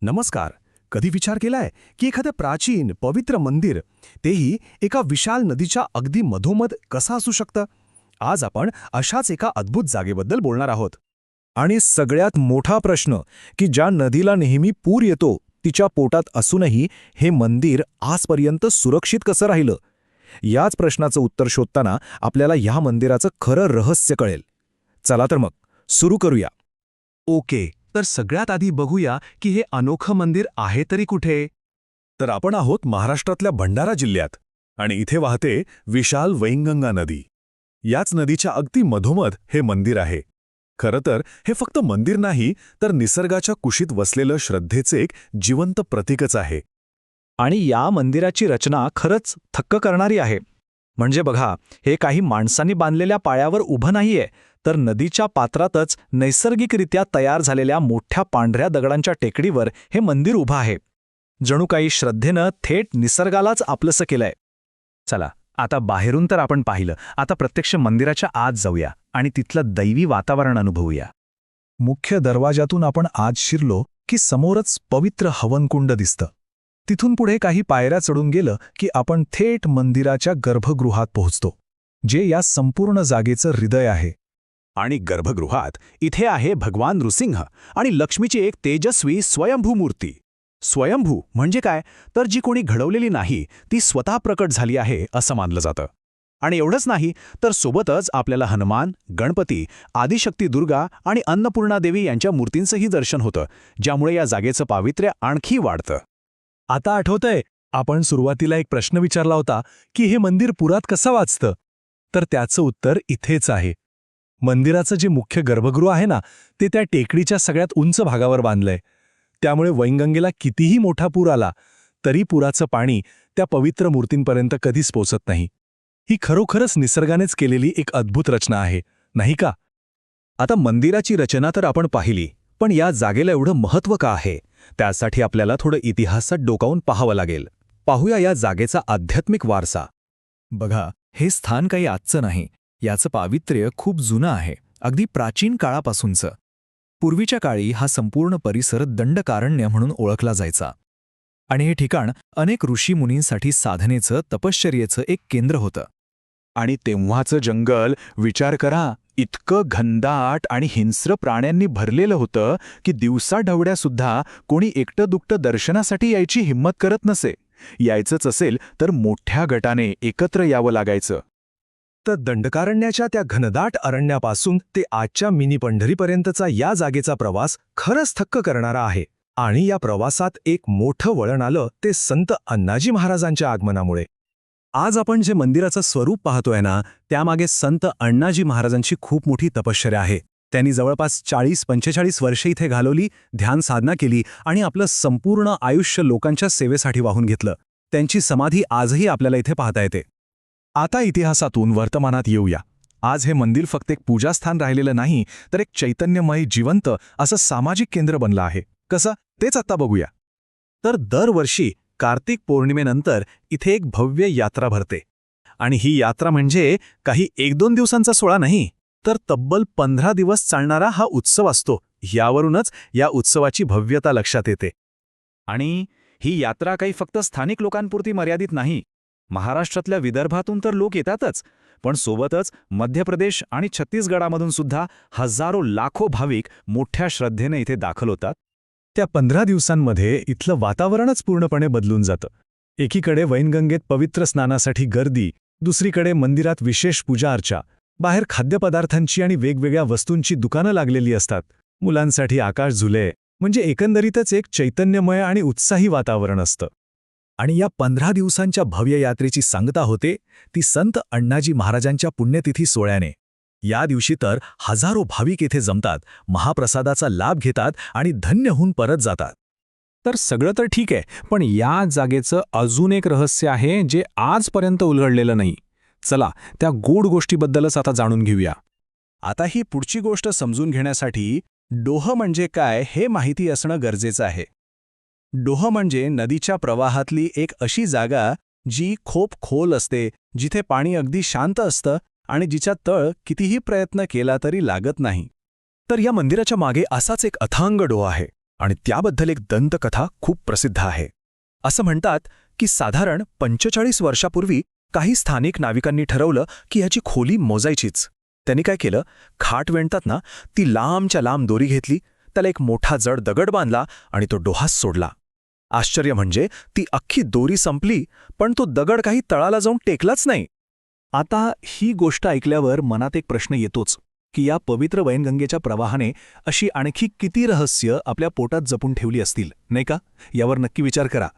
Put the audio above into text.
नमस्कार. कधी विचार केलाय की एखादं प्राचीन पवित्र मंदिर, तेही एका विशाल नदीच्या अगदी मधोमध कसं असू शकतं? आज आपण अशाच एका अद्भुत जागेबद्दल बोलणार आहोत. आणि सगळ्यात मोठा प्रश्न की ज्या नदीला नेहमी पूर येतो तिच्या पोटात असूनही हे मंदिर आजपर्यंत सुरक्षित कसं राहिलं? याच प्रश्नाचं उत्तर शोधताना आपल्याला ह्या मंदिराचं खरं रहस्य कळेल. चला तर मग सुरू करूया. ओके, तर सगळ्यात आधी बघूया की हे अनोखं मंदिर आहे तरी कुठे? तर आपण आहोत महाराष्ट्रातल्या भंडारा जिल्ह्यात आणि इथे वाहते विशाल वैनगंगा नदी. याच नदीच्या अगदी मधोमध हे मंदिर आहे. खरं तर हे फक्त मंदिर नाही तर निसर्गाच्या कुशीत वसलेलं श्रद्धेचे एक जिवंत प्रतीकच आहे. आणि या मंदिराची रचना खरंच थक्क करणारी आहे. म्हणजे बघा, हे काही माणसांनी बांधलेल्या पायावर उभं नाहीये, तर नदीच्या पात्रातच नैसर्गिकरित्या तयार झालेल्या मोठ्या पांढऱ्या दगडांच्या टेकडीवर हे मंदिर उभं आहे. जणू काही श्रद्धेनं थेट निसर्गालाच आपलंसं केलंय. चला, आता बाहेरून तर आपण पाहिलं, आता प्रत्यक्ष मंदिराच्या आत जाऊया आणि तिथलं दैवी वातावरण अनुभवूया. मुख्य दरवाजातून आपण आत शिरलो की समोरच पवित्र हवनकुंड दिसतं. तिथून पुढे काही पायऱ्या चढून गेलं की आपण थेट मंदिराच्या गर्भगृहात पोहोचतो, जे या संपूर्ण जागेचं हृदय आहे. आणि गर्भगृहात इथे आहे भगवान नृसिंह आणि लक्ष्मीची एक तेजस्वी स्वयंभू मूर्ती. स्वयंभू म्हणजे काय, तर जी कोणी घडवलेली नाही, ती स्वतः प्रकट झाली आहे असं मानलं जातं. आणि एवढंच नाही तर सोबतच आपल्याला हनुमान, गणपती, आदिशक्ती दुर्गा आणि अन्नपूर्णा देवी यांच्या मूर्तींचंही दर्शन होतं, ज्यामुळे या जागेचं पावित्र्य आणखी वाढतं. आता आठवतंय, आपण सुरुवातीला एक प्रश्न विचारला होता की हे मंदिर पुरात कसं वाचतं? तर त्याचं उत्तर इथेच आहे. मंदिराचं जे मुख्य गर्भगृह आहे ना, ते त्या टेकडीच्या सगळ्यात उंच भागावर बांधलंय. त्यामुळे वैनगंगेला कितीही मोठा पूर आला तरी पुराचं पाणी त्या पवित्र मूर्तींपर्यंत कधीच पोचत नाही. ही खरोखरच निसर्गानेच केलेली एक अद्भुत रचना आहे, नाही का? आता मंदिराची रचना तर आपण पाहिली, पण या जागेला एवढं महत्त्व का आहे? त्यासाठी आपल्याला थोडं इतिहासात डोकावून पाहावं लागेल. पाहूया या जागेचा आध्यात्मिक वारसा. बघा, हे स्थान काही आजचं नाही. याचं पावित्र्य खूप जुनं आहे, अगदी प्राचीन काळापासूनचं. पूर्वीच्या काळी हा संपूर्ण परिसर दंडकारण्य म्हणून ओळखला जायचा. आणि हे ठिकाण अनेक ऋषीमुनींसाठी साधनेचं, तपश्चर्येचं एक केंद्र होतं. आणि तेव्हाचं जंगल विचार करा, इतकं घनदाट आणि हिंस्र प्राण्यांनी भरलेलं होतं की दिवसाढवळ्यासुद्धा कोणी एकटं-दुकटं दर्शनासाठी यायची हिंमत करत नसे. यायचंच असेल तर मोठ्या गटाने एकत्र यावं लागायचं. तर दंडकारण्याच्या त्या घनदाट अरण्यापासून ते आजच्या मिनी पंढरीपर्यंतचा या जागेचा प्रवास खरंच थक्क करणारा आहे. आणि या प्रवासात एक मोठं वळण आलं ते संत अण्णाजी महाराजांच्या आगमनामुळे. आज आपण जे मंदिराचं स्वरूप पाहतोय ना, त्यामागे संत अण्णाजी महाराजांची खूप मोठी तपश्चर्या आहे. त्यांनी जवळपास 40-45 वर्षे इथे घालवली, ध्यान साधना केली आणि आपलं संपूर्ण आयुष्य लोकांच्या सेवेसाठी वाहून घेतलं. त्यांची समाधी आजही आपल्याला इथे पाहता येते. आता इतिहासातून वर्तमानात येऊया. आज हे मंदिर फक्त एक पूजास्थान राहिलेलं नाही, तर एक चैतन्यमय, जिवंत असं सामाजिक केंद्र बनलं आहे. कसं, तेच आता बघूया. तर दरवर्षी कार्तिक पौर्णिमेनंतर इथे एक भव्य यात्रा भरते. आणि ही यात्रा म्हणजे काही 1-2 दिवसांचा सोहळा नाही, तर तब्बल 15 दिवस चालणारा हा उत्सव असतो. यावरूनच या उत्सवाची भव्यता लक्षात येते. आणि ही यात्रा काही फक्त स्थानिक लोकांपुरती मर्यादित नाही. महाराष्ट्रातल्या विदर्भातून तर लोक येतातच, पण सोबतच मध्य प्रदेश आणि छत्तीसगडामधून सुद्धा हजारो लाखो भाविक मोठ्या श्रद्धेने इथे दाखल होतात. त्या 15 दिवसांमध्ये इथलं वातावरणच पूर्णपणे बदलून जातं. एकीकडे वैनगंगेत पवित्र स्नानासाठी गर्दी, दुसरीकडे मंदिरात विशेष पूजा अर्चा, बाहेर खाद्यपदार्थांची आणि वेगवेगळ्या वस्तूंची दुकानं लागलेली असतात, मुलांसाठी आकाश झुले, म्हणजे एकंदरीतच एक चैतन्यमय आणि उत्साही वातावरण असतं. आणि या 15 दिवसांच्या भव्य यात्रेची सांगता होते ती संत अण्णाजी महाराजांच्या पुण्यतिथी सोहळ्याने. या दिवशी तर हजारो भाविक येथे जमतात, महाप्रसादाचा लाभ घेतात आणि धन्य होऊन परत जातात. तर सगळं तर ठीक आहे, पण या जागेचं अजून एक रहस्य आहे जे आजपर्यंत उलगडलेलं नाही. चला, त्या गूढ गोष्टीबद्दलच आता जाणून घेऊया. आता ही पुढची गोष्ट समजून घेण्यासाठी डोह म्हणजे काय हे माहिती असणं गरजेचं आहे. डोह म्हणजे नदीच्या प्रवाहातली एक अशी जागा जी खूप खोल असते, जिथे पाणी अगदी शांत असतं आणि जिच्या तळ कितीही प्रयत्न केला तरी लागत नाही. तर या मंदिराच्या मागे असाच एक अथांग डोह आहे. आणि त्याबद्दल एक दंतकथा खूप प्रसिद्ध आहे. असं म्हणतात की साधारण 45 वर्षापूर्वी काही स्थानिक नाविकांनी ठरवलं की ह्याची खोली मोजायचीच. त्यांनी काय केलं, खाट विणतात ना, ती लांबच्या लांब दोरी घेतली, त्याला एक मोठा जड दगड बांधला आणि तो डोहास सोडला. आश्चर्य म्हणजे ती अख्खी दोरी संपली, पण तो दगड काही तळाला जाऊन टेकलाच नाही. आता ही गोष्ट ऐकल्यावर मनात एक प्रश्न येतोच की या पवित्र वैनगंगेच्या प्रवाहाने अशी आणखी किती रहस्य आपल्या पोटात जपून ठेवली असतील, नाही का? यावर नक्की विचार करा.